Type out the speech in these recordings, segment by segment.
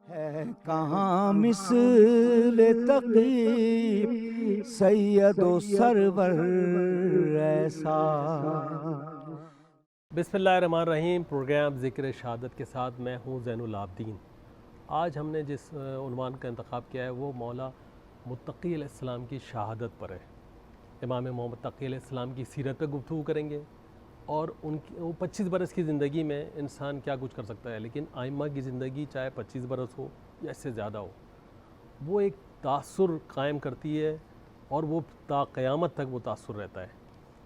ہے کہاں مثل تقی سید و سرور ایسا۔ بسم اللہ الرحمن الرحیم۔ پروگرام ذکر شہادت کے ساتھ میں ہوں زین العابدین۔ آج ہم نے جس عنوان کا انتخاب کیا ہے وہ مولا متقی علیہ السلام کی شہادت پر ہے۔ امام محمد تقی علیہ السلام کی سیرت پہ گفتگو کریں گے اور ان کی 25 برس کی زندگی میں انسان کیا کچھ کر سکتا ہے، لیکن ائمہ کی زندگی چاہے 25 برس ہو یا اس سے زیادہ ہو، وہ ایک تاثر قائم کرتی ہے اور وہ تا قیامت تک وہ تاثر رہتا ہے۔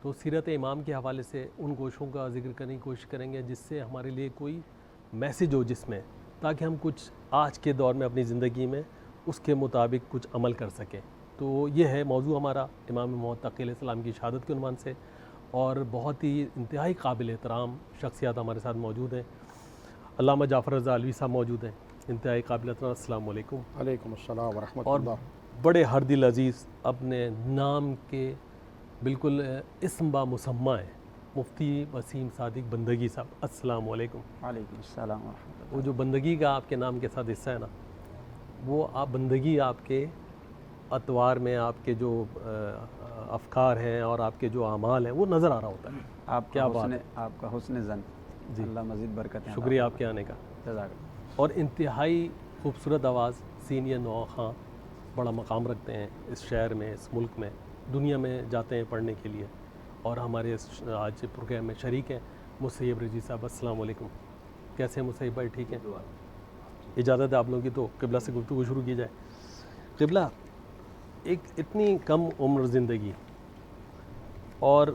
تو سیرت امام کے حوالے سے ان گوشوں کا ذکر کرنے کی کوشش کریں گے جس سے ہمارے لیے کوئی میسیج ہو جس میں، تاکہ ہم کچھ آج کے دور میں اپنی زندگی میں اس کے مطابق کچھ عمل کر سکیں۔ تو یہ ہے موضوع ہمارا امام محمد تقی علیہ السلام کی شہادت کے عنوان سے، اور بہت ہی انتہائی قابل احترام شخصیات ہمارے ساتھ موجود ہیں۔ علامہ جعفر رضا علوی صاحب موجود ہیں، انتہائی قابل احترام۔ السلام علیکم۔ وعلیکم السلام ورحمۃ اور اللہ۔ بڑے ہر دل عزیز اپنے نام کے بالکل اسم با مسمہ ہے، مفتی وسیم صادق بندگی صاحب۔ السلام علیکم۔ وعلیکم السلام ورحمۃ اللہ۔ وہ جو بندگی کا آپ کے نام کے ساتھ حصہ ہے نا، وہ آپ بندگی آپ کے اطوار میں آپ کے جو افکار ہیں اور آپ کے جو اعمال ہیں وہ نظر آ رہا ہوتا ہے۔ آپ کیا کا بات حسن ہے، آپ کا حسن زن، جی اللہ مزید برکتیں عطا شکریہ آپ کے آنے کا۔ فرمائے۔ جزاک اللہ۔ اور انتہائی خوبصورت آواز، سینئر نوخواں، بڑا مقام رکھتے ہیں اس شہر میں، اس ملک میں، دنیا میں جاتے ہیں پڑھنے کے لیے، اور ہمارے آج پروگرام میں شریک ہیں مسیب رضی صاحب۔ السلام علیکم۔ کیسے ہیں مسیب بھائی؟ ٹھیک ہیں؟ اجازت ہے آپ لوگوں کی تو قبلہ سے گفتگو شروع کی جائے۔ قبلہ، ایک اتنی کم عمر زندگی اور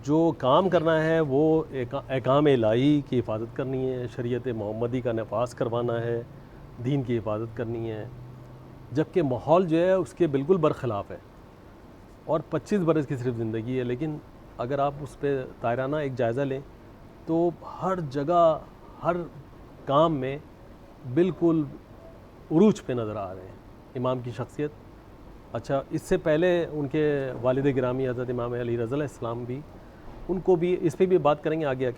جو کام کرنا ہے وہ احکام الہی کی حفاظت کرنی ہے، شریعت محمدی کا نفاذ کروانا ہے، دین کی حفاظت کرنی ہے، جبکہ ماحول جو ہے اس کے بالکل برخلاف ہے، اور 25 برس کی صرف زندگی ہے۔ لیکن اگر آپ اس پہ طائرانہ ایک جائزہ لیں تو ہر جگہ ہر کام میں بالکل عروج پہ نظر آ رہے ہیں امام کی شخصیت۔ اچھا، اس سے پہلے ان کے والد گرامی حضرت امام علی رضی علیہ السلام بھی، ان کو بھی اس پہ بھی بات کریں گے آگے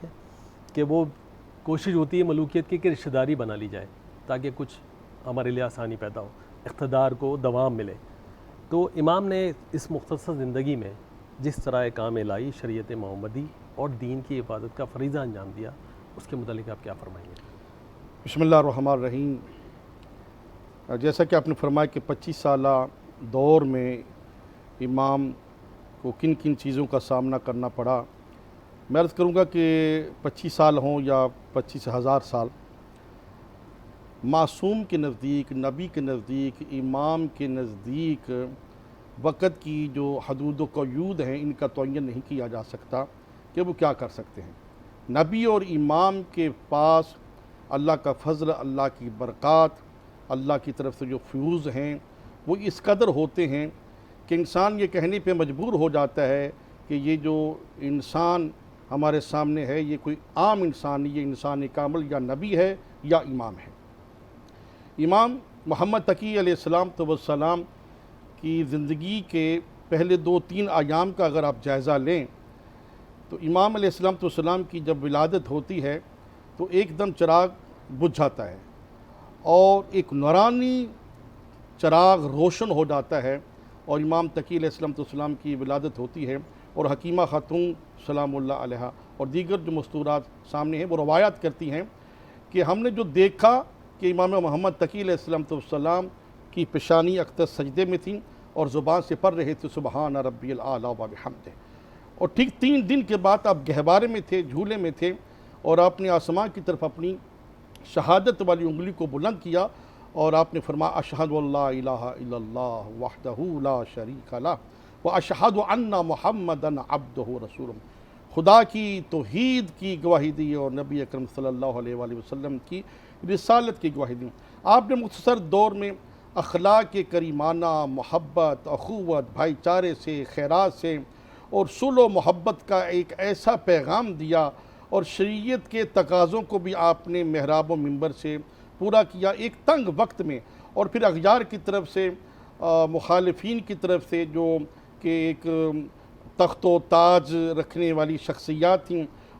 کہ وہ کوشش ہوتی ہے ملوکیت کی کہ رشتہ داری بنا لی جائے تاکہ کچھ ہمارے لیے آسانی پیدا ہو، اقتدار کو دوام ملے۔ تو امام نے اس مختصر زندگی میں جس طرح کام الہی، شریعت محمدی اور دین کی حفاظت کا فریضہ انجام دیا، اس کے متعلق آپ کیا فرمائیں گے؟ بسم اللہ الرحمن الرحیم۔ جیسا کہ آپ نے فرمایا کہ 25 سالہ دور میں امام کو کن کن چیزوں کا سامنا کرنا پڑا، میں عرض کروں گا کہ 25 سال ہوں یا 25,000 سال، معصوم کے نزدیک، نبی کے نزدیک، امام کے نزدیک وقت کی جو حدود و قیود ہیں ان کا تعین نہیں کیا جا سکتا کہ وہ کیا کر سکتے ہیں۔ نبی اور امام کے پاس اللہ کا فضل، اللہ کی برکات، اللہ کی طرف سے جو فیوز ہیں وہ اس قدر ہوتے ہیں کہ انسان یہ کہنے پہ مجبور ہو جاتا ہے کہ یہ جو انسان ہمارے سامنے ہے یہ کوئی عام انسان نہیں، یہ انسان کامل یا نبی ہے یا امام ہے۔ امام محمد تقی علیہ السلام کی زندگی کے پہلے 2-3 ایام کا اگر آپ جائزہ لیں تو امام علیہ السلام کی جب ولادت ہوتی ہے تو ایک دم چراغ بجھ جاتا ہے اور ایک نورانی چراغ روشن ہو جاتا ہے، اور امام تقی علیہ السلام کی ولادت ہوتی ہے، اور حکیمہ خاتون سلام اللہ علیہا اور دیگر جو مستورات سامنے ہیں وہ روایات کرتی ہیں کہ ہم نے جو دیکھا کہ امام محمد تقی علیہ السلام کی پیشانی اقدس سجدے میں تھیں اور زبان سے پڑھ رہے تھے سبحان ربی الاعلیٰ و بحمدہ، اور ٹھیک 3 دن کے بعد آپ گہوارے میں تھے، جھولے میں تھے، اور آپ نے آسمان کی طرف اپنی شہادت والی انگلی کو بلند کیا اور آپ نے فرمایا اشہد اللہ الہ الا اللہ وحدہ لا شریک لہ واشہد ان محمدا عبدہ رسولہ۔ خدا کی توحید کی گواہی دی اور نبی اکرم صلی اللہ علیہ وآلہ وسلم کی رسالت کی گواہی دی۔ آپ نے مختصر دور میں اخلاق کریمانہ، محبت، اخوت، بھائی چارے سے، خیرات سے اور صلح و محبت کا ایک ایسا پیغام دیا، اور شریعت کے تقاضوں کو بھی آپ نے محراب و منبر سے پورا کیا ایک تنگ وقت میں، اور پھر اغیار کی طرف سے، مخالفین کی طرف سے جو کہ ایک تخت و تاج رکھنے والی شخصیات تھیں،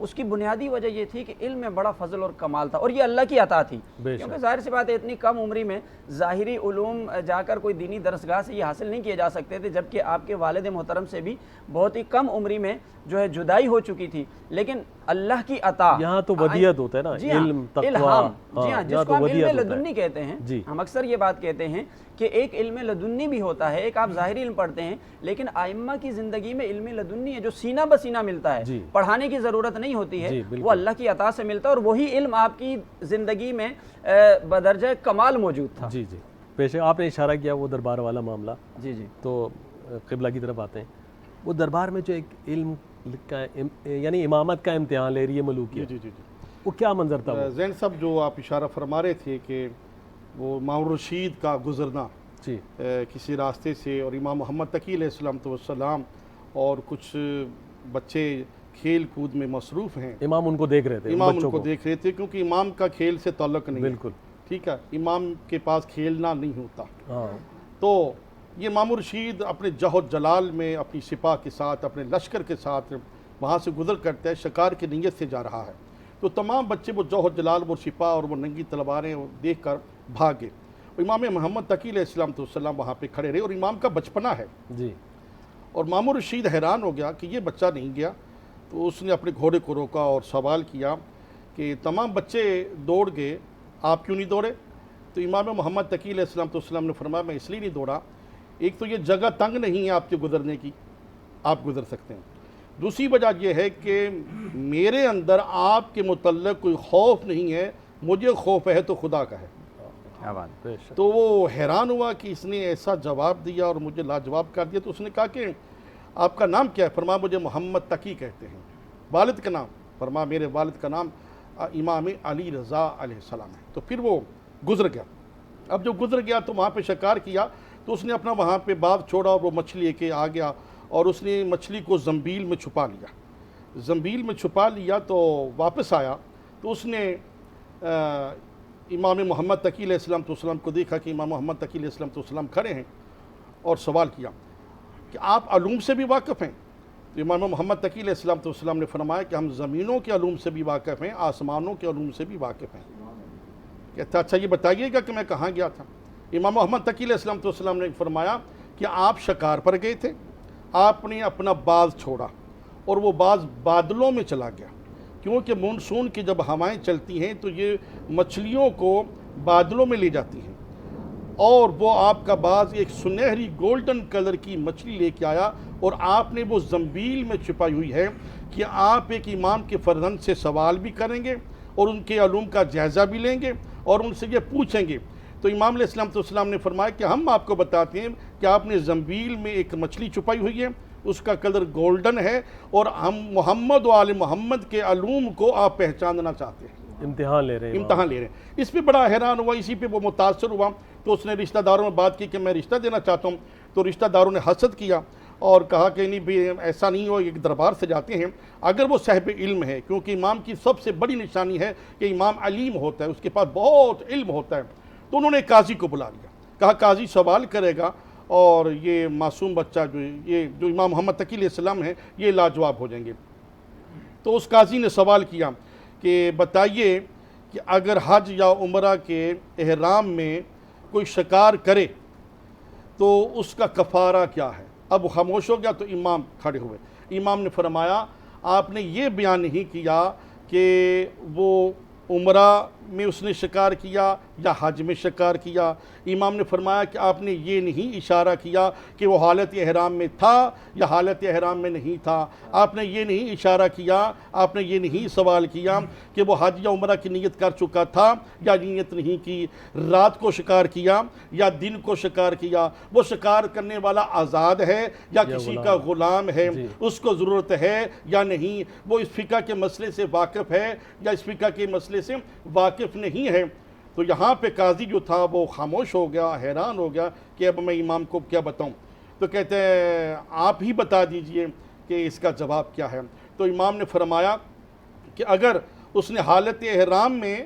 اس کی بنیادی وجہ یہ تھی کہ علم میں بڑا فضل اور کمال تھا، اور یہ اللہ کی عطا تھی، کیونکہ ظاہر سی بات ہے اتنی کم عمری میں ظاہری علوم جا کر کوئی دینی درسگاہ سے یہ حاصل نہیں کیے جا سکتے تھے، جبکہ آپ کے والد محترم سے بھی بہت ہی کم عمری میں جو ہے جدائی ہو چکی تھی، لیکن اللہ کی عطا یہاں تو ودیت ہوتا ہے نا، علم، تقوی، الہام، جی ہاں، جس کو ہم علم ودیت لدنی کہتے ہیں، ہم اکثر یہ بات کہتے ہیں کہ ایک علم لدنی بھی ہوتا ہے، ایک آپ ظاہری علم پڑھتے ہیں، لیکن ائمہ کی زندگی میں علم لدنی ہے جو سینہ بسینہ ملتا ہے، پڑھانے کی ضرورت نہیں ہوتی ہے، وہ اللہ کی عطا سے ملتا ہے، اور وہی علم آپ کی زندگی میں بدرجہ کمال موجود تھا۔ جی جی، پیش آپ نے اشارہ کیا وہ دربار والا معاملہ، جی جی، تو قبلہ کی طرف آتے ہیں۔ وہ دربار میں جو ایک علم کا یعنی امامت کا امتحان لے رہی ہے ملوکیت، جی جی جی، وہ کیا منظر تھا؟ وہ زین صاحب جو آپ اشارہ فرما رہے تھے کہ وہ امام رشید کا گزرنا جی کسی راستے سے، اور امام محمد تقی علیہ السلام اور کچھ بچے کھیل کود میں مصروف ہیں، امام ان کو دیکھ رہے تھے، امام ان کو دیکھ رہے تھے، کیونکہ امام کا کھیل سے تعلق نہیں ہے، بالکل ٹھیک ہے، امام کے پاس کھیلنا نہیں ہوتا، ہاں، تو یہ امام رشید اپنے جہد جلال میں اپنی سپاہ کے ساتھ، اپنے لشکر کے ساتھ وہاں سے گزر کرتے ہیں، شکار کی نیت سے جا رہا ہے، تو تمام بچے وہ جوہر جلال، وہ سپاہ اور وہ ننگی تلواریں دیکھ کر بھاگے۔ امام محمد تقی علیہ السلام وہاں پہ کھڑے رہے، اور امام کا بچپنا ہے، جی، اور امام رشید حیران ہو گیا کہ یہ بچہ نہیں گیا، تو اس نے اپنے گھوڑے کو روکا اور سوال کیا کہ تمام بچے دوڑ گئے، آپ کیوں نہیں دوڑے؟ تو امام محمد تقی علیہ السلام نے فرمایا میں اس لیے نہیں دوڑا، ایک تو یہ جگہ تنگ نہیں ہے آپ کے گزرنے کی، آپ گزر سکتے ہیں، دوسری وجہ یہ ہے کہ میرے اندر آپ کے متعلق کوئی خوف نہیں ہے، مجھے خوف ہے تو خدا کا ہے۔ کیا بات، تو وہ حیران ہوا کہ اس نے ایسا جواب دیا اور مجھے لاجواب کر دیا، تو اس نے کہا کہ آپ کا نام کیا ہے؟ فرمایا مجھے محمد تقی کہتے ہیں۔ والد کا نام؟ فرمایا میرے والد کا نام امام علی رضا علیہ السلام ہے۔ تو پھر وہ گزر گیا، اب جو گزر گیا تو وہاں پہ شکار کیا، تو اس نے اپنا وہاں پہ باغ چھوڑا اور وہ مچھلی لے کے آ گیا، اور اس نے مچھلی کو زنبیل میں چھپا لیا، زنبیل میں چھپا لیا، تو واپس آیا تو اس نے امام محمد تقی علیہ السلام کو دیکھا کہ امام محمد تقی علیہ السلام کھڑے ہیں، اور سوال کیا کہ آپ علوم سے بھی واقف ہیں؟ تو امام محمد تقی علیہ السلام نے فرمایا کہ ہم زمینوں کے علوم سے بھی واقف ہیں، آسمانوں کے علوم سے بھی واقف ہیں۔ کہتا اچھا یہ بتائیے گا کہ میں کہاں گیا تھا؟ امام محمد تقی علیہ السلام نے فرمایا کہ آپ شکار پر گئے تھے، آپ نے اپنا باز چھوڑا اور وہ باز بادلوں میں چلا گیا، کیونکہ مونسون کی جب ہوائیں چلتی ہیں تو یہ مچھلیوں کو بادلوں میں لے جاتی ہیں، اور وہ آپ کا باز ایک سنہری گولڈن کلر کی مچھلی لے کے آیا، اور آپ نے وہ زنبیل میں چھپائی ہوئی ہے کہ آپ ایک امام کے فرزند سے سوال بھی کریں گے اور ان کے علوم کا جائزہ بھی لیں گے اور ان سے یہ پوچھیں گے۔ تو امام علیہ السلام نے فرمایا کہ ہم آپ کو بتاتے ہیں کہ آپ نے زنبیل میں ایک مچھلی چھپائی ہوئی ہے، اس کا کلر گولڈن ہے، اور ہم محمد و آل محمد کے علوم کو آپ پہچاننا چاہتے ہیں، امتحان لے رہے ہیں، امتحان لے رہے ہیں۔ اس پہ بڑا حیران ہوا، اسی پہ وہ متاثر ہوا، تو اس نے رشتہ داروں میں بات کی کہ میں رشتہ دینا چاہتا ہوں، تو رشتہ داروں نے حسد کیا اور کہا کہ نہیں بھی ایسا نہیں ہو، ایک دربار سے جاتے ہیں، اگر وہ صاحب علم ہے، کیونکہ امام کی سب سے بڑی نشانی ہے کہ امام علیم ہوتا ہے، اس کے پاس بہت علم ہوتا ہے، تو انہوں نے قاضی کو بلا لیا، کہا قاضی سوال کرے گا اور یہ معصوم بچہ جو امام محمد تقی علیہ السلام ہیں یہ لاجواب ہو جائیں گے۔ تو اس قاضی نے سوال کیا کہ بتائیے کہ اگر حج یا عمرہ کے احرام میں کوئی شکار کرے تو اس کا کفارہ کیا ہے؟ اب وہ خاموش ہو گیا، تو امام کھڑے ہوئے، امام نے فرمایا آپ نے یہ بیان نہیں کیا کہ وہ عمرہ میں اس نے شکار کیا یا حج میں شکار کیا، امام نے فرمایا کہ آپ نے یہ نہیں اشارہ کیا کہ وہ حالت احرام میں تھا یا حالت احرام میں نہیں تھا، آپ نے یہ نہیں اشارہ کیا، آپ نے یہ نہیں سوال کیا کہ وہ حج یا عمرہ کی نیت کر چکا تھا یا نیت نہیں کی، رات کو شکار کیا یا دن کو شکار کیا، وہ شکار کرنے والا آزاد ہے یا کسی کا غلام ہے، اس کو ضرورت ہے یا نہیں، وہ اس فقہ کے مسئلے سے واقف ہے یا اس فقہ کے مسئلے سے واقف نہیں ہے۔ تو یہاں پہ قاضی جو تھا وہ خاموش ہو گیا، حیران ہو گیا کہ اب میں امام کو کیا بتاؤں، تو کہتے ہیں آپ ہی بتا دیجئے کہ اس کا جواب کیا ہے۔ تو امام نے فرمایا کہ اگر اس نے حالت احرام میں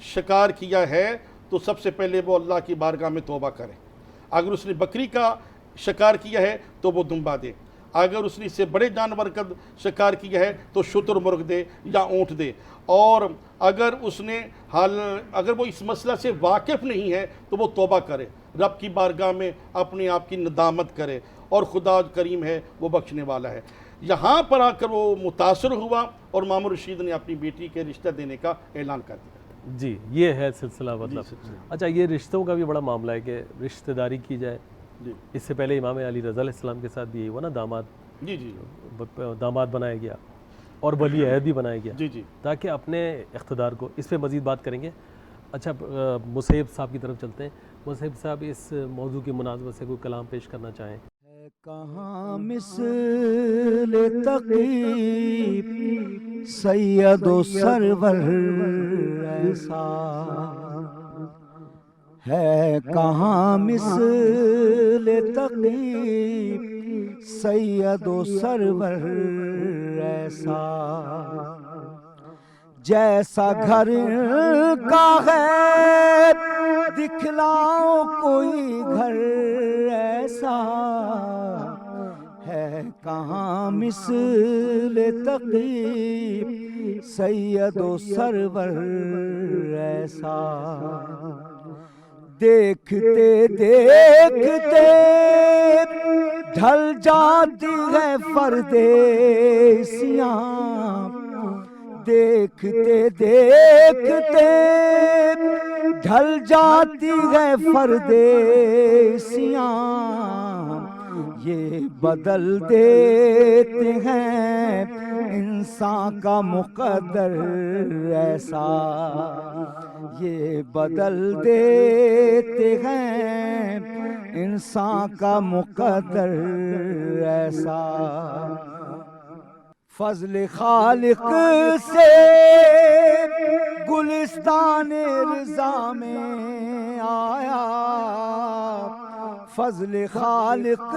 شکار کیا ہے تو سب سے پہلے وہ اللہ کی بارگاہ میں توبہ کرے، اگر اس نے بکری کا شکار کیا ہے تو وہ دمبا دے، اگر اس نے اس سے بڑے جانور کا شکار کیا ہے تو شتر مرغ دے یا اونٹ دے، اور اگر اس نے اگر وہ اس مسئلہ سے واقف نہیں ہے تو وہ توبہ کرے، رب کی بارگاہ میں اپنے آپ کی ندامت کرے، اور خدا کریم ہے، وہ بخشنے والا ہے۔ یہاں پر آ کر وہ متاثر ہوا اور مامون رشید نے اپنی بیٹی کے رشتہ دینے کا اعلان کر دیا۔ جی یہ ہے سلسلہ مطلب۔ اچھا یہ رشتوں کا بھی بڑا معاملہ ہے کہ رشتہ داری کی جائے۔ جی اس سے پہلے امام علی رضا علیہ السلام کے ساتھ بھی یہی ہوا نا، جی جی داماد بنایا گیا اور ولی عہد بھی بنایا گیا، جی جی تاکہ اپنے اقتدار کو، اس پہ مزید بات کریں گے۔ اچھا مصیب صاحب کی طرف چلتے ہیں۔ مصیب صاحب اس موضوع کی مناسبت سے کوئی کلام پیش کرنا چاہیں؟ کہاں مثل تقی سید و سرور ایسا ہے، کہاں مثل تقی سید و سرور ایسا، جیسا گھر کا ہے دکھلاؤ کوئی گھر ایسا ہے، کہاں مثل تقی سید و سرور ایسا، دیکھتے دیکھتے ڈھل جاتی ہے پردیسیاں، دیکھتے دیکھتے ڈھل جاتی ہے پردیسیاں، یہ بدل دیتے ہیں انسان کا مقدر ایسا، یہ بدل دیتے ہیں انسان کا مقدر ایسا، فضل خالق سے گلستان رضا میں آیا، فضل خالق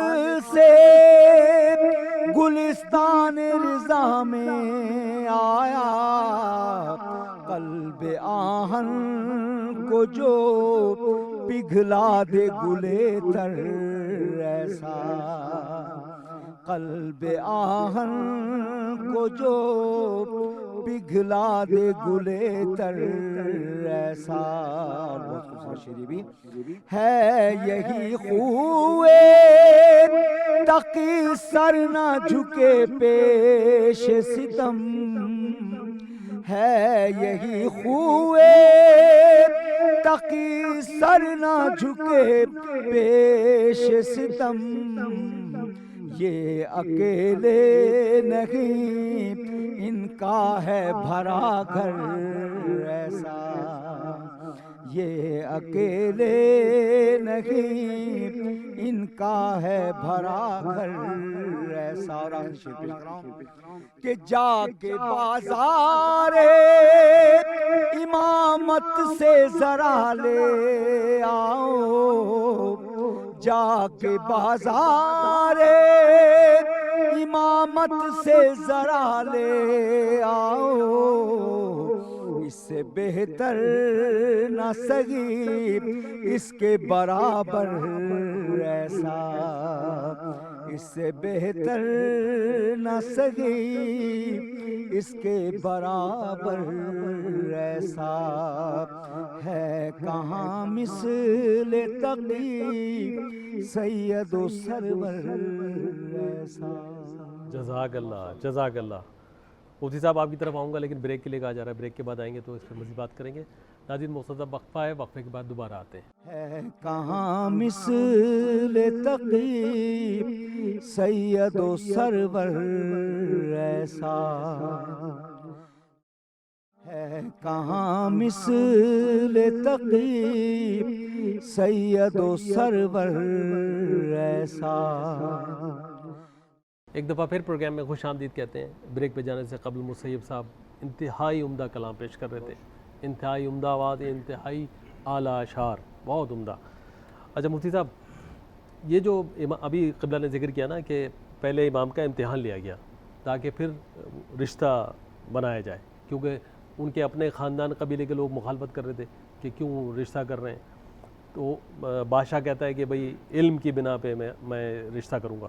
سے گلستان رضا میں آیا، قلب آہن کو جو پگھلا دے گلے تر ایسا، قلب آہن کو جو پگھلا دے گلے تر ایسا، بہت خوبصورت شعری بھی ہے، یہی خوئے تقی سر نہ جھکے پیش ستم، ہے یہی خوئے تقی سر نہ جھکے پیش ستم، یہ اکیلے نہیں ان کا ہے بھرا گھر ایسا، یہ اکیلے نہیں ان کا ہے بھرا گھر ایسا، اور آخر شعر پیش کر رہا ہوں کہ جا کے بازار امامت سے ذرا لے آؤ، جا کے بازار امامت سے ذرا لے آؤ، اس سے بہتر نہ سہی اس کے برابر ایسا، اس سے بہتر نہ سہی اس کے برابر ایسا ہے، کہاں مثل تقی سید و سرور ایسا۔ جزاک اللہ، جزاک اللہ۔ مفتی صاحب آپ کی طرف آؤں گا لیکن بریک کے لیے کہا جا رہا ہے، بریک کے بعد آئیں گے تو اس پہ مزید بات کریں گے۔ ناظرین مختصر وقفہ ہے، وقفے کے بعد دوبارہ آتے ہیں۔ ہے کہاں مثل تقی سید و سرور ایسا، ہے کہاں مثل تقی سید و سرور ایسا۔ ایک دفعہ پھر پروگرام میں خوش آمدید کہتے ہیں۔ بریک پہ جانے سے قبل مصیب صاحب انتہائی عمدہ کلام پیش کر رہے تھے، انتہائی عمدہ آواز، انتہائی اعلیٰ اشعار، بہت عمدہ۔ اچھا مفتی صاحب، یہ جو ابھی قبلہ نے ذکر کیا نا کہ پہلے امام کا امتحان لیا گیا تاکہ پھر رشتہ بنایا جائے، کیونکہ ان کے اپنے خاندان قبیلے کے لوگ مخالفت کر رہے تھے کہ کیوں رشتہ کر رہے ہیں، تو بادشاہ کہتا ہے کہ بھئی علم کی بنا پہ میں رشتہ کروں گا۔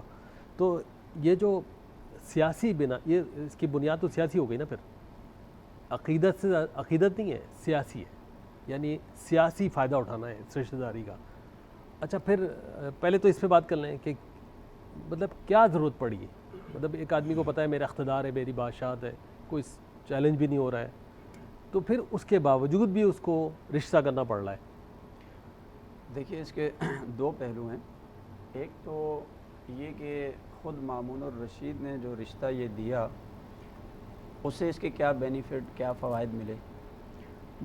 تو یہ جو سیاسی بنا، یہ اس کی بنیاد تو سیاسی ہو گئی نا، پھر عقیدت سے عقیدت نہیں ہے، سیاسی ہے، یعنی سیاسی فائدہ اٹھانا ہے اس رشتہ داری کا۔ اچھا پھر پہلے تو اس پہ بات کر لیں کہ مطلب کیا ضرورت پڑی ہے، مطلب ایک آدمی کو پتہ ہے میرا اقتدار ہے، میری بادشاہت ہے، کوئی چیلنج بھی نہیں ہو رہا ہے، تو پھر اس کے باوجود بھی اس کو رشتہ کرنا پڑ رہا ہے۔ دیکھیے اس کے دو پہلو ہیں، ایک تو یہ کہ خود مامون الرشید نے جو رشتہ یہ دیا اس سے اس کے کیا بینیفٹ، کیا فوائد ملے،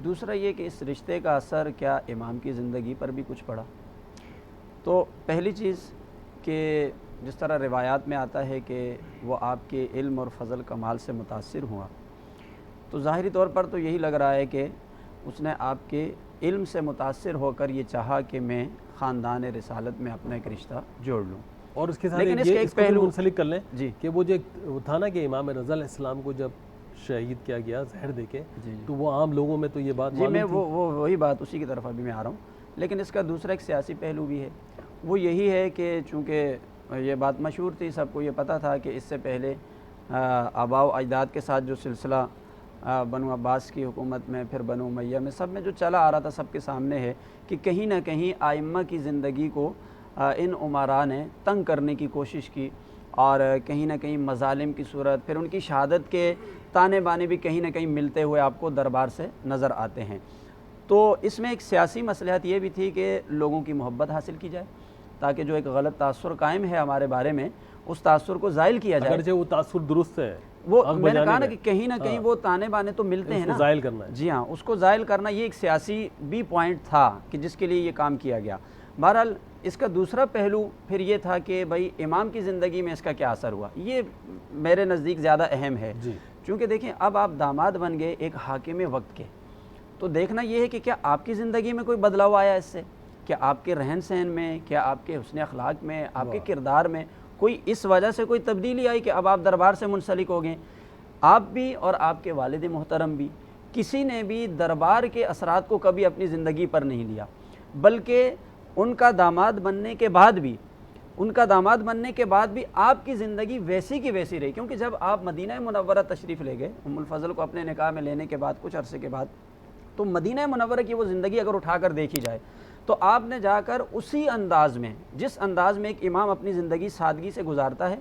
دوسرا یہ کہ اس رشتے کا اثر کیا امام کی زندگی پر بھی کچھ پڑا۔ تو پہلی چیز کہ جس طرح روایات میں آتا ہے کہ وہ آپ کے علم اور فضل کمال سے متاثر ہوا، تو ظاہری طور پر تو یہی لگ رہا ہے کہ اس نے آپ کے علم سے متاثر ہو کر یہ چاہا کہ میں خاندان رسالت میں اپنا ایک رشتہ جوڑ لوں۔ اور اس کے ساتھ لیکن اس یہ کے ایک اس کو بھی پہلو منسلک کر لیں جی کہ وہ جو ایک تھا نا کہ امام رضا علیہ السلام کو جب شہید کیا گیا زہر دے کے، جی تو وہ عام لوگوں میں تو یہ بات جی میں معلوم تھی۔ وہی بات اسی کی طرف ابھی میں آ رہا ہوں، لیکن اس کا دوسرا ایک سیاسی پہلو بھی ہے، وہ یہی ہے کہ چونکہ یہ بات مشہور تھی، سب کو یہ پتہ تھا کہ اس سے پہلے آباء و اجداد کے ساتھ جو سلسلہ بنو عباس کی حکومت میں، پھر بنو امیہ میں، سب میں جو چلا آ رہا تھا سب کے سامنے ہے کہ کہیں نہ کہیں ائمہ کی زندگی کو ان عمراء نے تنگ کرنے کی کوشش کی، اور کہیں نہ کہیں مظالم کی صورت، پھر ان کی شہادت کے تانے بانے بھی کہیں نہ کہیں ملتے ہوئے آپ کو دربار سے نظر آتے ہیں۔ تو اس میں ایک سیاسی مصلحت یہ بھی تھی کہ لوگوں کی محبت حاصل کی جائے، تاکہ جو ایک غلط تاثر قائم ہے ہمارے بارے میں اس تاثر کو زائل کیا جائے۔ اگرچہ وہ تاثر درست ہے، وہ حق میں نے بجانے کہا نا میں، کہ کہیں نہ کہیں وہ تانے بانے تو ملتے ہیں اس کو نا، زائل کرنا ہے۔ جی ہاں، اس کو زائل کرنا یہ ایک سیاسی بھی پوائنٹ تھا کہ جس کے لیے یہ کام کیا گیا۔ بہرحال اس کا دوسرا پہلو پھر یہ تھا کہ بھائی امام کی زندگی میں اس کا کیا اثر ہوا، یہ میرے نزدیک زیادہ اہم ہے۔ جی چونکہ دیکھیں اب آپ داماد بن گئے ایک حاکم وقت کے، تو دیکھنا یہ ہے کہ کیا آپ کی زندگی میں کوئی بدلاؤ آیا اس سے، کیا آپ کے رہن سہن میں، کیا آپ کے حسن اخلاق میں، آپ کے کردار میں کوئی اس وجہ سے کوئی تبدیلی آئی کہ اب آپ دربار سے منسلک ہو گئے۔ آپ بھی اور آپ کے والد محترم بھی، کسی نے بھی دربار کے اثرات کو کبھی اپنی زندگی پر نہیں لیا، بلکہ ان کا داماد بننے کے بعد بھی آپ کی زندگی ویسی کی ویسی رہی، کیونکہ جب آپ مدینہ منورہ تشریف لے گئے ام الفضل کو اپنے نکاح میں لینے کے بعد کچھ عرصے کے بعد، تو مدینہ منورہ کی وہ زندگی اگر اٹھا کر دیکھی جائے تو آپ نے جا کر اسی انداز میں، جس انداز میں ایک امام اپنی زندگی سادگی سے گزارتا ہے،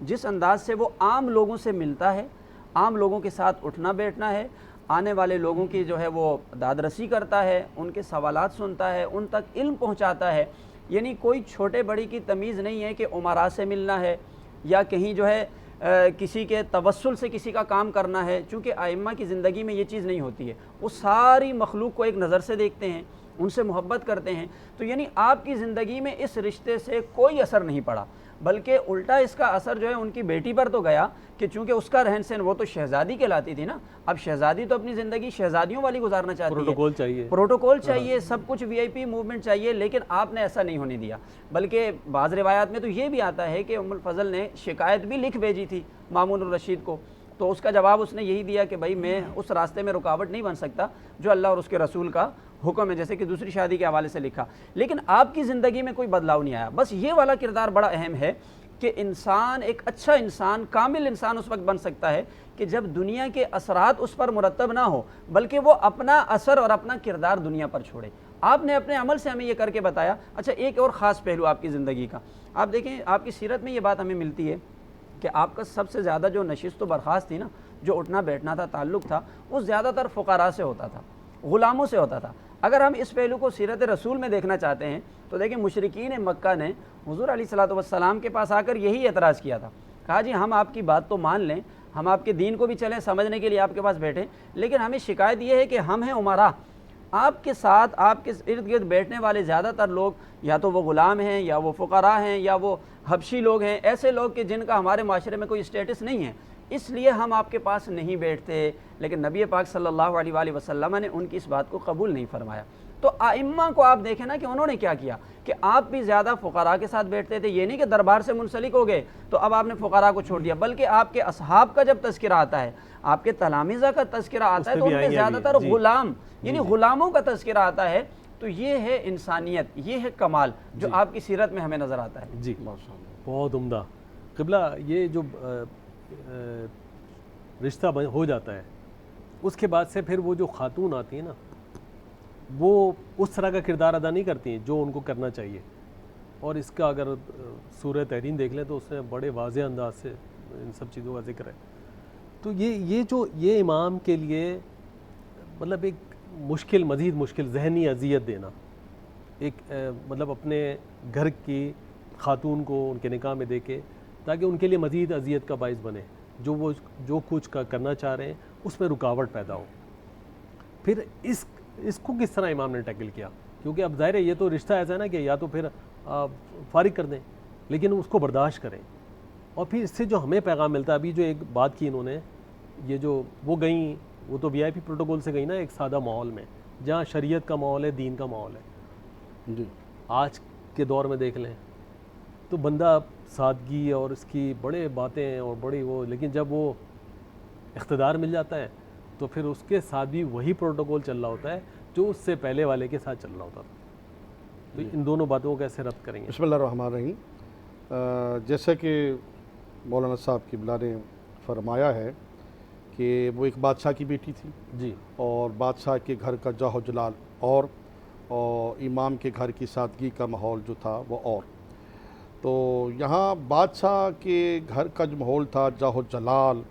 جس انداز سے وہ عام لوگوں سے ملتا ہے، عام لوگوں کے ساتھ اٹھنا بیٹھنا ہے، آنے والے لوگوں کی جو ہے وہ داد رسی کرتا ہے، ان کے سوالات سنتا ہے، ان تک علم پہنچاتا ہے، یعنی کوئی چھوٹے بڑی کی تمیز نہیں ہے کہ امراء سے ملنا ہے یا کہیں جو ہے کسی کے توسل سے کسی کا کام کرنا ہے، چونکہ ائمہ کی زندگی میں یہ چیز نہیں ہوتی ہے، وہ ساری مخلوق کو ایک نظر سے دیکھتے ہیں، ان سے محبت کرتے ہیں۔ تو یعنی آپ کی زندگی میں اس رشتے سے کوئی اثر نہیں پڑا، بلکہ الٹا اس کا اثر جو ہے ان کی بیٹی پر تو گیا کہ چونکہ اس کا رہن سہن، وہ تو شہزادی کہلاتی تھی نا، اب شہزادی تو اپنی زندگی شہزادیوں والی گزارنا چاہتی ہے، پروٹوکول چاہیے، پروٹوکول چاہیے، سب کچھ وی آئی پی موومنٹ چاہیے، لیکن آپ نے ایسا نہیں ہونے دیا۔ بلکہ بعض روایات میں تو یہ بھی آتا ہے کہ ام الفضل نے شکایت بھی لکھ بھیجی تھی مامون الرشید کو، تو اس کا جواب اس نے یہی دیا کہ بھائی میں اس راستے میں رکاوٹ نہیں بن سکتا جو اللہ اور اس کے رسول کا حکم ہے، جیسے کہ دوسری شادی کے حوالے سے لکھا، لیکن آپ کی زندگی میں کوئی بدلاؤ نہیں آیا۔ بس یہ والا کردار بڑا اہم ہے کہ انسان ایک اچھا انسان، کامل انسان اس وقت بن سکتا ہے کہ جب دنیا کے اثرات اس پر مرتب نہ ہو، بلکہ وہ اپنا اثر اور اپنا کردار دنیا پر چھوڑے۔ آپ نے اپنے عمل سے ہمیں یہ کر کے بتایا۔ اچھا ایک اور خاص پہلو آپ کی زندگی کا، آپ دیکھیں آپ کی سیرت میں یہ بات ہمیں ملتی ہے کہ آپ کا سب سے زیادہ جو نشست و برخاست تھی نا، جو اٹھنا بیٹھنا تھا، تعلق تھا، وہ زیادہ تر فقراء سے ہوتا تھا، غلاموں سے ہوتا تھا۔ اگر ہم اس پہلو کو سیرت رسول میں دیکھنا چاہتے ہیں تو دیکھیں مشرکین مکہ نے حضور علیہ الصلوۃ والسلام کے پاس آ کر یہی اعتراض کیا تھا، کہا جی ہم آپ کی بات تو مان لیں، ہم آپ کے دین کو بھی چلیں سمجھنے کے لیے آپ کے پاس بیٹھیں، لیکن ہمیں شکایت یہ ہے کہ ہم ہیں عمراء، آپ کے ساتھ آپ کے ارد گرد بیٹھنے والے زیادہ تر لوگ یا تو وہ غلام ہیں یا وہ فقراء ہیں یا وہ حبشی لوگ ہیں، ایسے لوگ کہ جن کا ہمارے معاشرے میں کوئی اسٹیٹس نہیں ہے، اس لیے ہم آپ کے پاس نہیں بیٹھتے۔ لیکن نبی پاک صلی اللہ علیہ وآلہ وسلم نے ان کی اس بات کو قبول نہیں فرمایا۔ تو ائمہ کو آپ دیکھیں نا کہ انہوں نے کیا کیا کہ آپ بھی زیادہ فقراء کے ساتھ بیٹھتے تھے، یہ نہیں کہ دربار سے منسلک ہو گئے تو اب آپ نے فقراء کو چھوڑ دیا، بلکہ آپ کے اصحاب کا جب تذکرہ آتا ہے، آپ کے تلامذہ کا تذکرہ آتا ہے تو ان میں زیادہ تر غلام، یعنی غلاموں کا تذکرہ آتا ہے۔ تو یہ ہے انسانیت، یہ ہے کمال جو آپ کی سیرت میں ہمیں نظر آتا ہے۔ جی بہت عمدہ۔ قبلہ یہ جو رشتہ ہو جاتا ہے اس کے بعد سے پھر وہ جو خاتون آتی ہیں نا وہ اس طرح کا کردار ادا نہیں کرتی ہیں جو ان کو کرنا چاہیے. اور اس کا اگر سورہ تحریم دیکھ لیں تو اس میں بڑے واضح انداز سے ان سب چیزوں کا ذکر ہے. تو یہ امام کے لیے مطلب ایک مزید مشکل ذہنی اذیت دینا، ایک مطلب اپنے گھر کی خاتون کو ان کے نکاح میں دے کے تاکہ ان کے لیے مزید اذیت کا باعث بنے، وہ جو کچھ کرنا چاہ رہے ہیں اس میں رکاوٹ پیدا ہو. پھر اس کو کس طرح امام نے ٹیکل کیا؟ کیونکہ اب ظاہر ہے یہ تو رشتہ ایسا ہے نا کہ یا تو پھر فارغ کر دیں لیکن اس کو برداشت کریں. اور پھر اس سے جو ہمیں پیغام ملتا ہے، ابھی جو ایک بات کی انہوں نے، یہ جو وہ گئیں وہ تو وی آئی پی پروٹوکول سے گئی نا ایک سادہ ماحول میں جہاں شریعت کا ماحول ہے، دین کا ماحول ہے. جی آج کے دور میں دیکھ لیں تو بندہ سادگی اور اس کی بڑے باتیں اور بڑی وہ، لیکن جب وہ اقتدار مل جاتا ہے تو پھر اس کے ساتھ بھی وہی پروٹوکول چل رہا ہوتا ہے جو اس سے پہلے والے کے ساتھ چل رہا ہوتا تھا. تو ان دونوں باتوں کو کیسے ربط کریں گے؟ بسم اللہ الرحمن الرحیم. جیسا کہ مولانا صاحب قبلہ نے فرمایا ہے کہ وہ ایک بادشاہ کی بیٹی تھی جی، اور بادشاہ کے گھر کا جاہ و جلال اور امام کے گھر کی سادگی کا ماحول جو تھا وہ اور. تو یہاں بادشاہ کے گھر کا جو ماحول تھا جاہ و جلال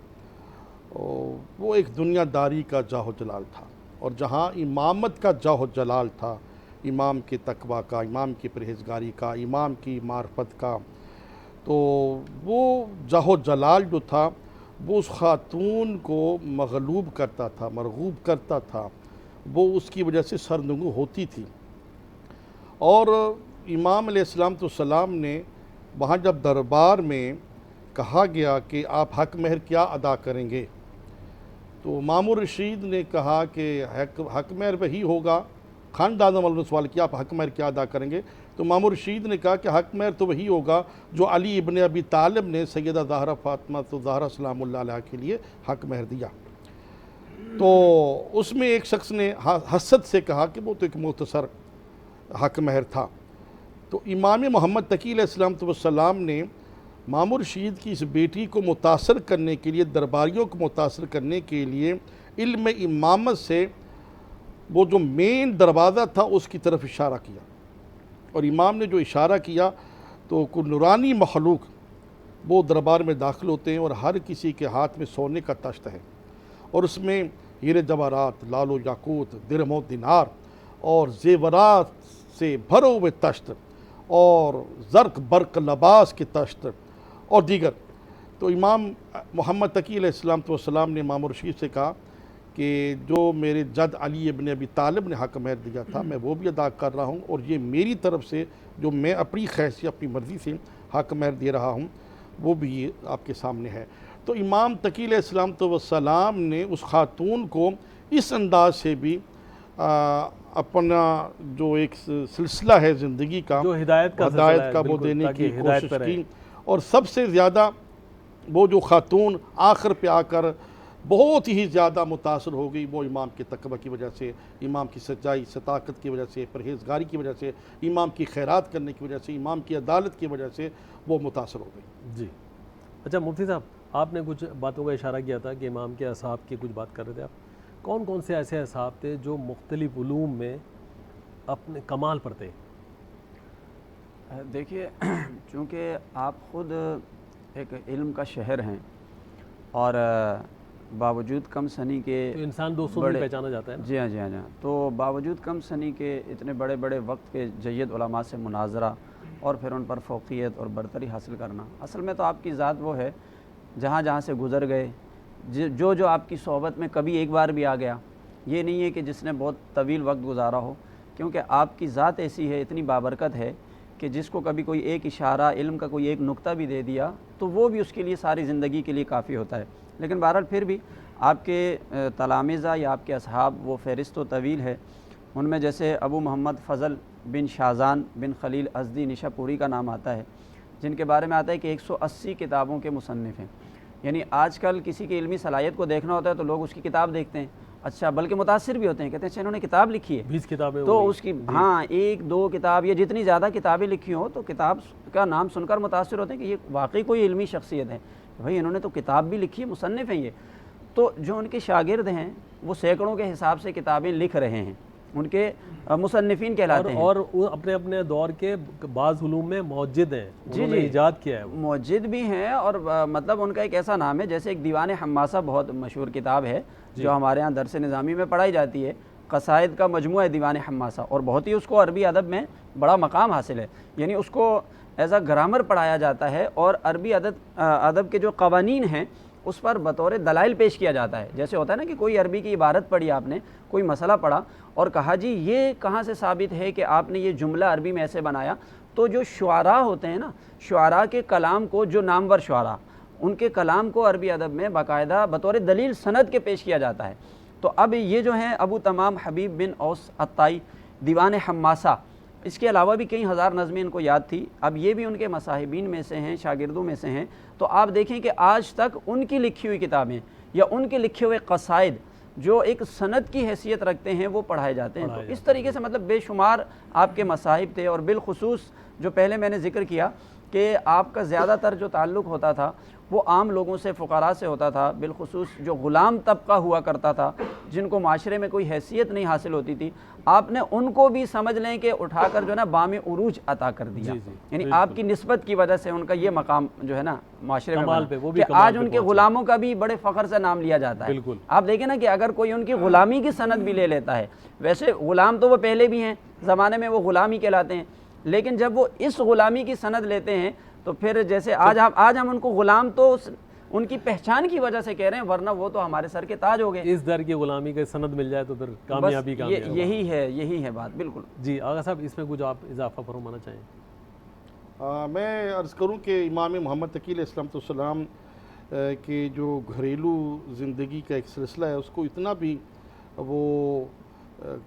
وہ ایک دنیا داری کا جاہ و جلال تھا، اور جہاں امامت کا جاہ و جلال تھا، امام کے تقویٰ کا، امام کی پرہیزگاری کا، امام کی معرفت کا، تو وہ جاہ و جلال جو تھا وہ اس خاتون کو مغلوب کرتا تھا، مرغوب کرتا تھا، وہ اس کی وجہ سے سرنگوں ہوتی تھی. اور امام علیہ السلام نے وہاں جب دربار میں کہا گیا کہ آپ حق مہر کیا ادا کریں گے، تو مامور رشید نے کہا کہ حق مہر وہی ہوگا. خاندان والوں نے سوال کیا آپ حق مہر کیا ادا کریں گے، تو مامور رشید نے کہا کہ حق مہر تو وہی ہوگا جو علی ابن ابی طالب نے سیدہ زہرا فاطمہ تو زہرا سلام اللہ علیہ کے لیے حق مہر دیا. تو اس میں ایک شخص نے حسد سے کہا کہ وہ تو ایک مختصر حق مہر تھا. تو امام محمد تقی علیہ السلام نے مامور رشید کی اس بیٹی کو متاثر کرنے کے لیے، درباریوں کو متاثر کرنے کے لیے علم امامت سے وہ جو مین دروازہ تھا اس کی طرف اشارہ کیا. اور امام نے جو اشارہ کیا تو کوئی نورانی مخلوق وہ دربار میں داخل ہوتے ہیں اور ہر کسی کے ہاتھ میں سونے کا تشت ہے، اور اس میں ہیرے جواہرات، لال و یاقوت، درہم و دینار اور زیورات سے بھرے ہوئے تشت اور زرق برق لباس کے تشت اور دیگر. تو امام محمد تقی علیہ السلام نے امام رشید سے کہا کہ جو میرے جد علی ابن ابی طالب نے حق مہر دیا تھا میں وہ بھی ادا کر رہا ہوں، اور یہ میری طرف سے جو میں اپنی حیثیت اپنی مرضی سے حق مہر دے رہا ہوں وہ بھی آپ کے سامنے ہے. تو امام تقی علیہ السلام نے اس خاتون کو اس انداز سے بھی اپنا جو ایک سلسلہ ہے زندگی کا، جو ہدایت کا وہ دینے کی کوشش کی. اور سب سے زیادہ وہ جو خاتون آخر پہ آ کر بہت ہی زیادہ متاثر ہو گئی، وہ امام کے تقوی کی وجہ سے، امام کی سچائی صداقت کی وجہ سے، پرہیزگاری کی وجہ سے، امام کی خیرات کرنے کی وجہ سے، امام کی عدالت کی وجہ سے وہ متاثر ہو گئی. جی اچھا مفتی صاحب، آپ نے کچھ باتوں کا اشارہ کیا تھا کہ امام کے اصحاب کی کچھ بات کر رہے تھے آپ. کون کون سے ایسے اصحاب تھے جو مختلف علوم میں اپنے کمال پر تھے؟ دیکھیے چونکہ آپ خود ایک علم کا شہر ہیں اور باوجود کم سنی کے تو انسان دوستوں میں پہچانا جاتا ہے نا. جی ہاں جی ہاں جی ہاں. تو باوجود کم سنی کے اتنے بڑے بڑے وقت کے جید علماء سے مناظرہ اور پھر ان پر فوقیت اور برتری حاصل کرنا، اصل میں تو آپ کی ذات وہ ہے جہاں جہاں سے گزر گئے، جو آپ کی صحبت میں کبھی ایک بار بھی آ گیا. یہ نہیں ہے کہ جس نے بہت طویل وقت گزارا ہو، کیونکہ آپ کی ذات ایسی ہے، اتنی بابرکت ہے کہ جس کو کبھی کوئی ایک اشارہ، علم کا کوئی ایک نقطہ بھی دے دیا تو وہ بھی اس کے لیے ساری زندگی کے لیے کافی ہوتا ہے. لیکن بہرحال پھر بھی آپ کے تلامذہ یا آپ کے اصحاب وہ فہرست و طویل ہے. ان میں جیسے ابو محمد فضل بن شازان بن خلیل ازدی نشا پوری کا نام آتا ہے، جن کے بارے میں آتا ہے کہ 180 کتابوں کے مصنف ہیں. یعنی آج کل کسی کی علمی صلاحیت کو دیکھنا ہوتا ہے تو لوگ اس کی کتاب دیکھتے ہیں، اچھا بلکہ متاثر بھی ہوتے ہیں، کہتے ہیں اچھا انہوں نے کتاب لکھی ہے 20 کتابیں تو اس کی ہاں 1 2 کتاب یا جتنی زیادہ کتابیں لکھی ہوں تو کتاب کا نام سن کر متاثر ہوتے ہیں کہ یہ واقعی کوئی علمی شخصیت ہے، بھائی انہوں نے تو کتاب بھی لکھی ہے، مصنف ہیں یہ. تو جو ان کے شاگرد ہیں وہ سینکڑوں کے حساب سے کتابیں لکھ رہے ہیں، ان کے مصنفین کہلاتے ہیں. اور اپنے اپنے دور کے بعض علوم میں موجد ہیں، انہوں نے ایجاد کیا ہے. موجد بھی ہیں، اور مطلب ان کا ایک ایسا نام ہے، جیسے ایک دیوان حماسہ بہت مشہور کتاب ہے جو ہمارے ہاں درس نظامی میں پڑھائی جاتی ہے، قصائد کا مجموعہ ہے دیوان حماسہ، اور بہت ہی اس کو عربی ادب میں بڑا مقام حاصل ہے. یعنی اس کو ایز اے گرامر پڑھایا جاتا ہے، اور عربی ادب کے جو قوانین ہیں اس پر بطور دلائل پیش کیا جاتا ہے. جیسے ہوتا ہے نا کہ کوئی عربی کی عبارت پڑھی آپ نے، کوئی مسئلہ پڑھا اور کہا جی یہ کہاں سے ثابت ہے کہ آپ نے یہ جملہ عربی میں ایسے بنایا، تو جو شعراء ہوتے ہیں نا، شعراء کے کلام کو، جو نامور شعراء، ان کے کلام کو عربی ادب میں باقاعدہ بطور دلیل سند کے پیش کیا جاتا ہے. تو اب یہ جو ہیں ابو تمام حبیب بن اوس الطائی، دیوان حماسہ، اس کے علاوہ بھی کئی ہزار نظمیں ان کو یاد تھی. اب یہ بھی ان کے مصاحبین میں سے ہیں، شاگردوں میں سے ہیں. تو آپ دیکھیں کہ آج تک ان کی لکھی ہوئی کتابیں یا ان کے لکھے ہوئے قصائد جو ایک سند کی حیثیت رکھتے ہیں وہ پڑھائے جاتے ہیں. تو اس طریقے سے مطلب بے شمار آپ کے مصاحب تھے، اور بالخصوص جو پہلے میں نے ذکر کیا کہ آپ کا زیادہ تر جو تعلق ہوتا تھا وہ عام لوگوں سے، فقراء سے ہوتا تھا، بالخصوص جو غلام طبقہ ہوا کرتا تھا، جن کو معاشرے میں کوئی حیثیت نہیں حاصل ہوتی تھی، آپ نے ان کو بھی سمجھ لیں کہ اٹھا کر جو ہے نا بام عروج عطا کر دیا. یعنی آپ کی نسبت کی وجہ سے ان کا یہ مقام جو ہے نا معاشرے میں بنا کہ آج ان کے غلاموں کا بھی بڑے فخر سے نام لیا جاتا ہے. آپ دیکھیں نا کہ اگر کوئی ان کی غلامی کی سند بھی لے لیتا ہے، ویسے غلام تو وہ پہلے بھی ہیں، زمانے میں وہ غلام ہی کہلاتے ہیں، لیکن جب وہ اس غلامی کی سند لیتے ہیں تو پھر جیسے آج ہم ان کو غلام تو ان کی پہچان کی وجہ سے کہہ رہے ہیں، ورنہ وہ تو ہمارے سر کے تاج ہو گئے. اس در کی غلامی کا سند مل جائے تو پھر کامیابی یہی ہے بات. بالکل. جی آغا صاحب، اس میں کچھ آپ اضافہ فرمانا چاہیں؟ میں عرض کروں کہ امام محمد تقی علیہ السلام کے جو گھریلو زندگی کا ایک سلسلہ ہے اس کو اتنا بھی وہ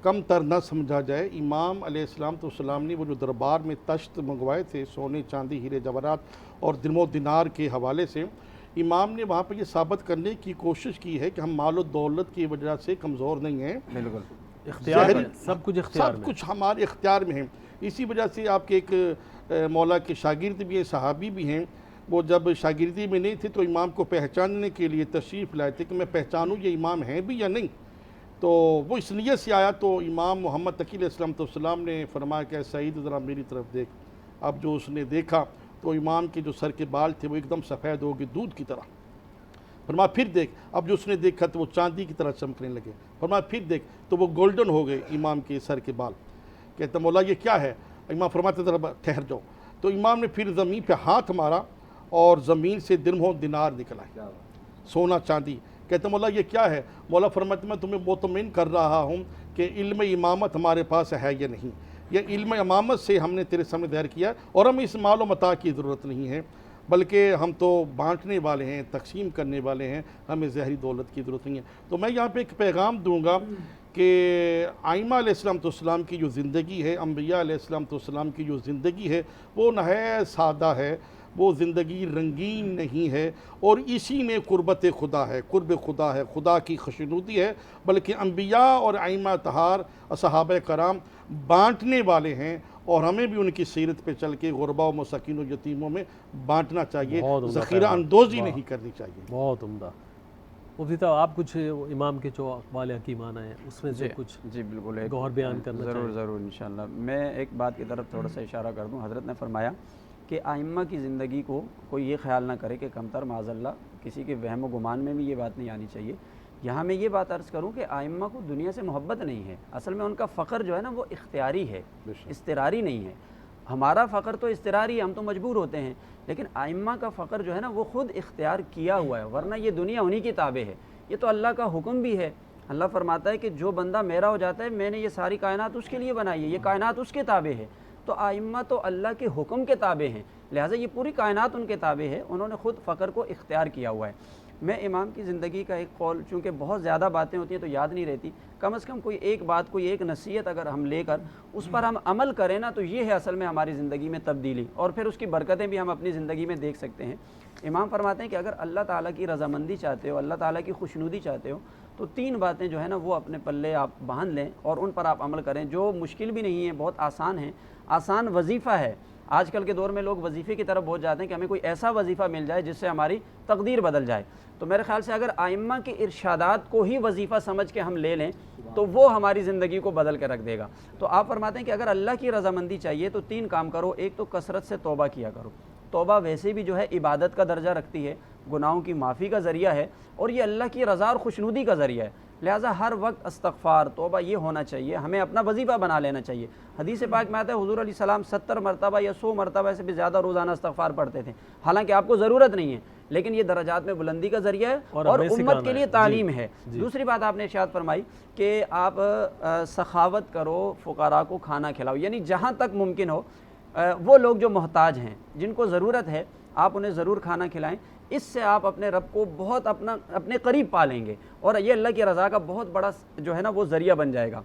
کم تر نہ سمجھا جائے. امام علیہ السلام نے وہ جو دربار میں تشت منگوائے تھے سونے چاندی ہیرے جواہرات اور درم و دینار کے حوالے سے، امام نے وہاں پہ یہ ثابت کرنے کی کوشش کی ہے کہ ہم مال و دولت کی وجہ سے کمزور نہیں ہیں. بالکل اختیار میں سب کچھ ہمارے اختیار میں ہیں. اسی وجہ سے آپ کے ایک مولا کے شاگرد بھی ہیں، صحابی بھی ہیں، وہ جب شاگردی میں نہیں تھے تو امام کو پہچاننے کے لیے تشریف لائے تھے کہ میں پہچانوں یہ امام ہیں بھی یا نہیں. تو وہ اس نیت سے آیا تو امام محمد تقی علیہ السلام نے فرمایا کہ سعید ذرا میری طرف دیکھ. اب جو اس نے دیکھا تو امام کے جو سر کے بال تھے وہ ایک دم سفید ہو گئے دودھ کی طرح. فرمایا پھر دیکھ. اب جو اس نے دیکھا تو وہ چاندی کی طرح چمکنے لگے. فرمایا پھر دیکھ تو وہ گولڈن ہو گئے امام کے سر کے بال. کہتا مولا یہ کیا ہے؟ امام فرماتے ذرا ٹھہر جاؤ. تو امام نے پھر زمین پہ ہاتھ مارا اور زمین سے درہم و دینار نکلا ہے، سونا چاندی. کہتا مولا یہ کیا ہے؟ مولا فرماتے میں تمہیں مطمئن کر رہا ہوں کہ علم امامت ہمارے پاس ہے یا نہیں. یہ علم امامت سے ہم نے تیرے سامنے ظاہر کیا اور ہمیں اس مال و متاع کی ضرورت نہیں ہے، بلکہ ہم تو بانٹنے والے ہیں، تقسیم کرنے والے ہیں، ہمیں ظاہری دولت کی ضرورت نہیں ہے. تو میں یہاں پہ ایک پیغام دوں گا کہ ائمہ علیہ السلام کی جو زندگی ہے، انبیاء علیہ السلام کی جو زندگی ہے وہ نہایت سادہ ہے، وہ زندگی رنگین نہیں ہے، اور اسی میں قربت خدا ہے، قرب خدا ہے، خدا کی خوشنودی ہے. بلکہ انبیاء اور ائمہ طہار صحابہ کرام بانٹنے والے ہیں، اور ہمیں بھی ان کی سیرت پہ چل کے غربا و مساکین و یتیموں میں بانٹنا چاہیے، ذخیرہ اندوزی نہیں کرنی چاہیے. بہت عمدہ. مفتی صاحب آپ کچھ امام کے جو اقوال حکیمانہ ہیں اس میں سے کچھ جی بالکل گوہر بیان کرنا چاہیں؟ ضرور انشاءاللہ. میں ایک بات کی طرف تھوڑا سا اشارہ کر دوں. حضرت نے فرمایا کہ ائمہ کی زندگی کو کوئی یہ خیال نہ کرے کہ کمتر، معاذ اللہ کسی کے وہم و گمان میں بھی یہ بات نہیں آنی چاہیے. یہاں میں یہ بات عرض کروں کہ ائمہ کو دنیا سے محبت نہیں ہے، اصل میں ان کا فقر جو ہے نا وہ اختیاری ہے، اضطراری نہیں ہے. ہمارا فقر تو اضطراری ہے، ہم تو مجبور ہوتے ہیں، لیکن ائمہ کا فقر جو ہے نا وہ خود اختیار کیا ہوا ہے، ورنہ یہ دنیا انہی کی تابع ہے. یہ تو اللہ کا حکم بھی ہے. اللہ فرماتا ہے کہ جو بندہ میرا ہو جاتا ہے میں نے یہ ساری کائنات اس کے لیے بنائی ہے، یہ کائنات اس کے تابع ہے. تو ائمہ تو اللہ کے حکم کے تابع ہیں، لہٰذا یہ پوری کائنات ان کے تابع ہے. انہوں نے خود فقر کو اختیار کیا ہوا ہے. میں امام کی زندگی کا ایک قول، چونکہ بہت زیادہ باتیں ہوتی ہیں تو یاد نہیں رہتی، کم از کم کوئی ایک بات، کوئی ایک نصیحت اگر ہم لے کر اس پر ہم عمل کریں نا تو یہ ہے اصل میں ہماری زندگی میں تبدیلی، اور پھر اس کی برکتیں بھی ہم اپنی زندگی میں دیکھ سکتے ہیں. امام فرماتے ہیں کہ اگر اللہ تعالیٰ کی رضامندی چاہتے ہو، اللہ تعالیٰ کی خوشنودی چاہتے ہو، تو تو 3 باتیں جو ہے نا وہ اپنے پلے آپ باندھ لیں اور ان پر آپ عمل کریں، جو مشکل بھی نہیں ہے، بہت آسان ہے، آسان وظیفہ ہے۔ آج کل کے دور میں لوگ وظیفے کی طرف پہنچ جاتے ہیں کہ ہمیں کوئی ایسا وظیفہ مل جائے جس سے ہماری تقدیر بدل جائے، تو میرے خیال سے اگر ائمہ کے ارشادات کو ہی وظیفہ سمجھ کے ہم لے لیں تو وہ ہماری زندگی کو بدل کے رکھ دے گا۔ تو آپ فرماتے ہیں کہ اگر اللہ کی رضامندی چاہیے تو 3 کام کرو۔ ایک تو کثرت سے توبہ کیا کرو، توبہ ویسے بھی جو ہے عبادت کا درجہ رکھتی ہے، گناہوں کی معافی کا ذریعہ ہے، اور یہ اللہ کی رضا اور خوشنودی کا ذریعہ ہے، لہٰذا ہر وقت استغفار توبہ یہ ہونا چاہیے، ہمیں اپنا وظیفہ بنا لینا چاہیے۔ حدیث پاک میں آتا ہے حضور علیہ السلام 70 مرتبہ یا 100 مرتبہ سے بھی زیادہ روزانہ استغفار پڑھتے تھے، حالانکہ آپ کو ضرورت نہیں ہے، لیکن یہ درجات میں بلندی کا ذریعہ ہے اور امت کے لیے تعلیم ہے۔ دوسری بات آپ نے ارشاد فرمائی کہ آپ سخاوت کرو، فقراء کو کھانا کھلاؤ، یعنی جہاں تک ممکن ہو وہ لوگ جو محتاج ہیں، جن کو ضرورت ہے، آپ انہیں ضرور کھانا کھلائیں، اس سے آپ اپنے رب کو بہت اپنے قریب پالیں گے اور یہ اللہ کی رضا کا بہت بڑا جو ہے نا وہ ذریعہ بن جائے گا۔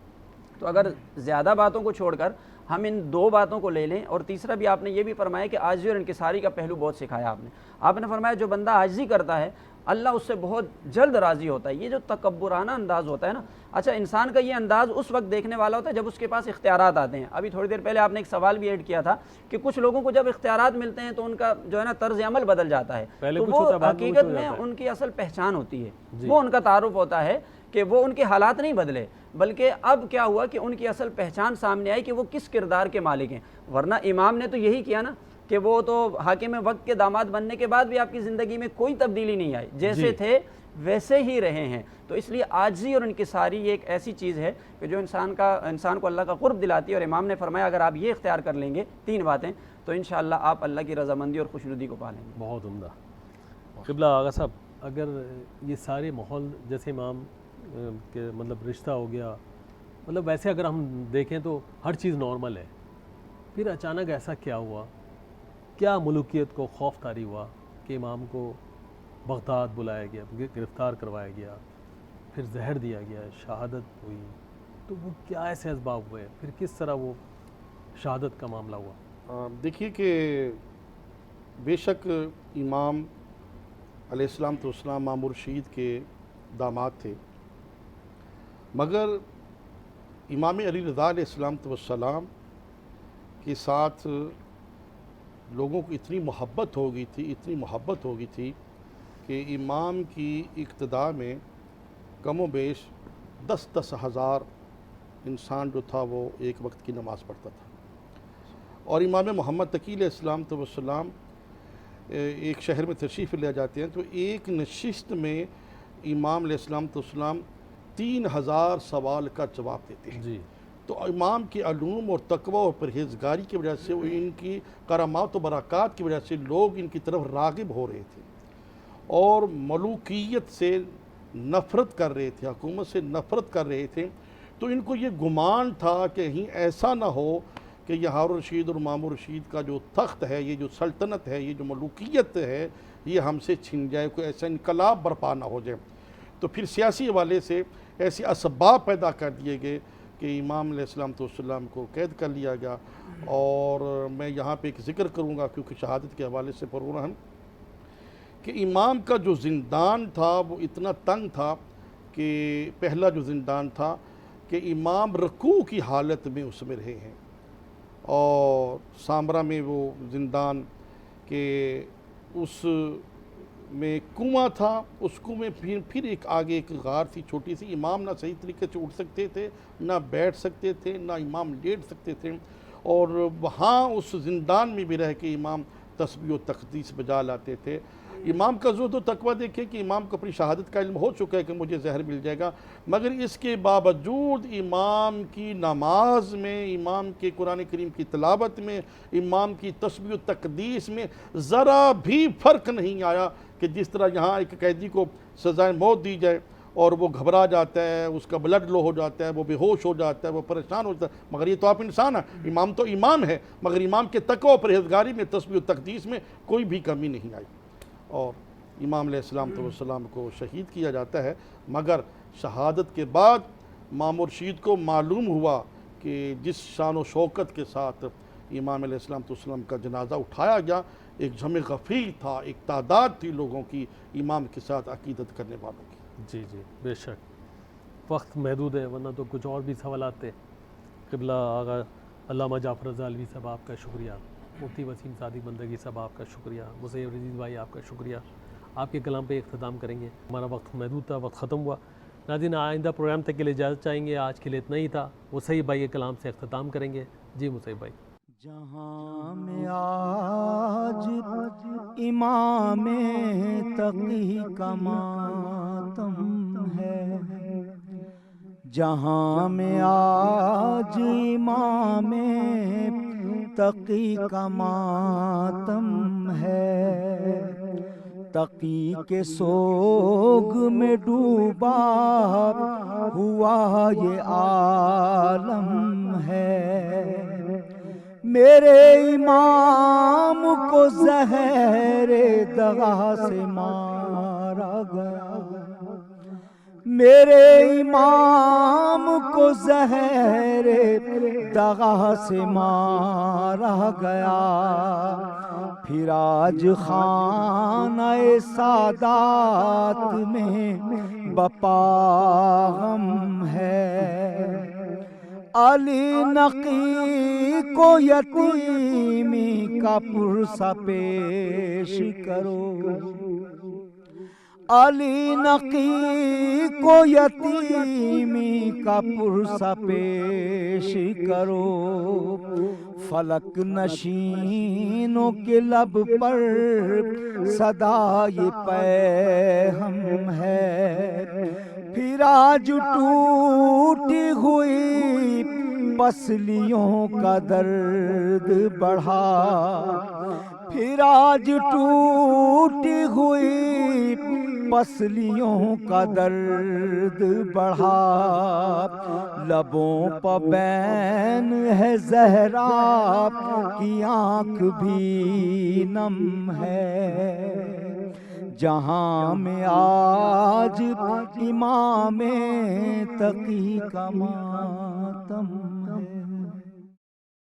تو اگر زیادہ باتوں کو چھوڑ کر ہم ان 2 باتوں کو لے لیں، اور تیسرا بھی آپ نے یہ بھی فرمایا کہ عاجزی اور انکساری کا پہلو بہت سکھایا آپ نے فرمایا جو بندہ عاجزی کرتا ہے اللہ اس سے بہت جلد راضی ہوتا ہے۔ یہ جو تکبرانہ انداز ہوتا ہے نا، اچھا انسان کا یہ انداز اس وقت دیکھنے والا ہوتا ہے جب اس کے پاس اختیارات آتے ہیں۔ ابھی تھوڑی دیر پہلے آپ نے ایک سوال بھی ایڈ کیا تھا کہ کچھ لوگوں کو جب اختیارات ملتے ہیں تو ان کا جو ہے نا طرز عمل بدل جاتا ہے، تو وہ حقیقت میں ان کی اصل پہچان ہوتی ہے، وہ ان کا تعارف ہوتا ہے کہ وہ ان کے حالات نہیں بدلے، بلکہ اب کیا ہوا کہ ان کی اصل پہچان سامنے آئی کہ وہ کس کردار کے مالک ہیں۔ ورنہ امام نے تو یہی کیا نا کہ وہ تو حاکم وقت کے داماد بننے کے بعد بھی آپ کی زندگی میں کوئی تبدیلی نہیں آئی، جیسے تھے ویسے ہی رہے ہیں۔ تو اس لیے عاجزی اور انکساری یہ ایک ایسی چیز ہے کہ جو انسان کو اللہ کا قرب دلاتی ہے، اور امام نے فرمایا اگر آپ یہ اختیار کر لیں گے 3 باتیں تو انشاءاللہ آپ اللہ کی رضامندی اور خوشنودی کو پالیں گے۔ بہت عمدہ۔ قبلہ آغا صاحب، اگر یہ سارے ماحول جیسے امام کہ مطلب رشتہ ہو گیا، مطلب ویسے اگر ہم دیکھیں تو ہر چیز نارمل ہے، پھر اچانک ایسا کیا ہوا، کیا ملوکیت کو خوف طاری ہوا کہ امام کو بغداد بلایا گیا، گرفتار کروایا گیا، پھر زہر دیا گیا، شہادت ہوئی، تو وہ کیا ایسے اسباب ہوئے، پھر کس طرح وہ شہادت کا معاملہ ہوا؟ دیکھیے کہ بے شک امام علیہ السلام امام مرشید کے داماد تھے، مگر امام علی رضا علیہ السلام کے ساتھ لوگوں کو اتنی محبت ہو گئی تھی کہ امام کی اقتداء میں کم و بیش 10 ہزار انسان جو تھا وہ ایک وقت کی نماز پڑھتا تھا، اور امام محمد تقی علیہ السلام ایک شہر میں تشریف لے جاتے ہیں تو ایک نشست میں امام علیہ السلام 3000 سوال کا جواب دیتے ہیں۔ جی، تو امام کے علوم اور تقوی اور پرہیزگاری کی وجہ سے ان کی کرامات و برکات کی وجہ سے لوگ ان کی طرف راغب ہو رہے تھے اور ملوکیت سے نفرت کر رہے تھے، حکومت سے نفرت کر رہے تھے۔ تو ان کو یہ گمان تھا کہ کہیں ایسا نہ ہو کہ یہ ہارون رشید اور امام رشید کا جو تخت ہے، یہ جو سلطنت ہے، یہ جو ملوکیت ہے، یہ ہم سے چھن جائے، کوئی ایسا انقلاب برپا نہ ہو جائے۔ تو پھر سیاسی حوالے سے ایسے اسباب پیدا کر دیے گئے کہ امام علیہ السلام کو قید کر لیا گیا۔ اور میں یہاں پہ ایک ذکر کروں گا کیونکہ شہادت کے حوالے سے پڑھوں ہم کہ امام کا جو زندان تھا وہ اتنا تنگ تھا کہ پہلا جو زندان تھا کہ امام رکوع کی حالت میں اس میں رہے ہیں، اور سامرا میں وہ زندان کہ اس میں کنواں تھا، اس کنویں میں پھر ایک آگے ایک غار تھی چھوٹی سی، امام نہ صحیح طریقے سے اٹھ سکتے تھے، نہ بیٹھ سکتے تھے، نہ امام لیٹ سکتے تھے، اور وہاں اس زندان میں بھی رہ کے امام تسبیح و تقدیس بجا لاتے تھے۔ امام کا زہد و تقویٰ دیکھیں کہ امام کو اپنی شہادت کا علم ہو چکا ہے کہ مجھے زہر مل جائے گا، مگر اس کے باوجود امام کی نماز میں، امام کے قرآن کریم کی تلاوت میں، امام کی تسبیح و تقدیس میں ذرا بھی فرق نہیں آیا کہ جس طرح یہاں ایک قیدی کو سزائے موت دی جائے اور وہ گھبرا جاتا ہے، اس کا بلڈ لو ہو جاتا ہے، وہ بے ہوش ہو جاتا ہے، وہ پریشان ہو جاتا ہے، مگر یہ تو آپ انسان ہیں، امام تو امام ہے، مگر امام کے تقویٰ و پرہیزگاری میں، تسبیح و تقدیس میں کوئی بھی کمی نہیں آئی، اور امام علیہ السلام کو شہید کیا جاتا ہے۔ مگر شہادت کے بعد امام مرشید کو معلوم ہوا کہ جس شان و شوکت کے ساتھ امام علیہ السلام کا جنازہ اٹھایا گیا، ایک جمع غفیر تھا، ایک تعداد تھی لوگوں کی امام کے ساتھ عقیدت کرنے والوں کی۔ جی جی، بے شک۔ وقت محدود ہے ورنہ تو کچھ اور بھی سوالات تھے. قبلہ آغا علامہ جعفر رضا صاحب آپ کا شکریہ, مفتی وسیم صادق بندگی صاحب آپ کا شکریہ, مسیب عزیز بھائی آپ کا شکریہ. آپ کے کلام پہ اختتام کریں گے. ہمارا وقت محدود تھا, وقت ختم ہوا. ناظرین آئندہ پروگرام تک کے لیے اجازت چاہیں گے. آج کے لیے اتنا ہی تھا. مسیب بھائی کے کلام سے اختتام کریں گے. جی مسیب بھائی. جہاں میں آج امام تقی کا ماتم ہے, جہاں میں آج امام تقی کا ماتم ہے, تقی کے سوگ میں ڈوبا ہوا یہ عالم ہے. میرے امام کو زہر دغا سے مارا گیا, میرے امام کو زہر دغا سے مارا گیا. پھر آج خانہ سادات میں بپا غم ہے. علی نقی کو یتیمی کا پرسہ پیش کرو, علی نقی کو یتیمی کا پرسہ پیش کرو. فلک نشینوں کے لب پر صدائے پیغام ہے. پھر آج ٹوٹی ہوئی پسلیوں کا درد بڑھا, پھر آج ٹوٹی ہوئی پسلیوں کا درد بڑھا. لبوں پہ بین ہے زہرا کی آنکھ بھی نم ہے. جہاں میں آج امام تقی کا ماتم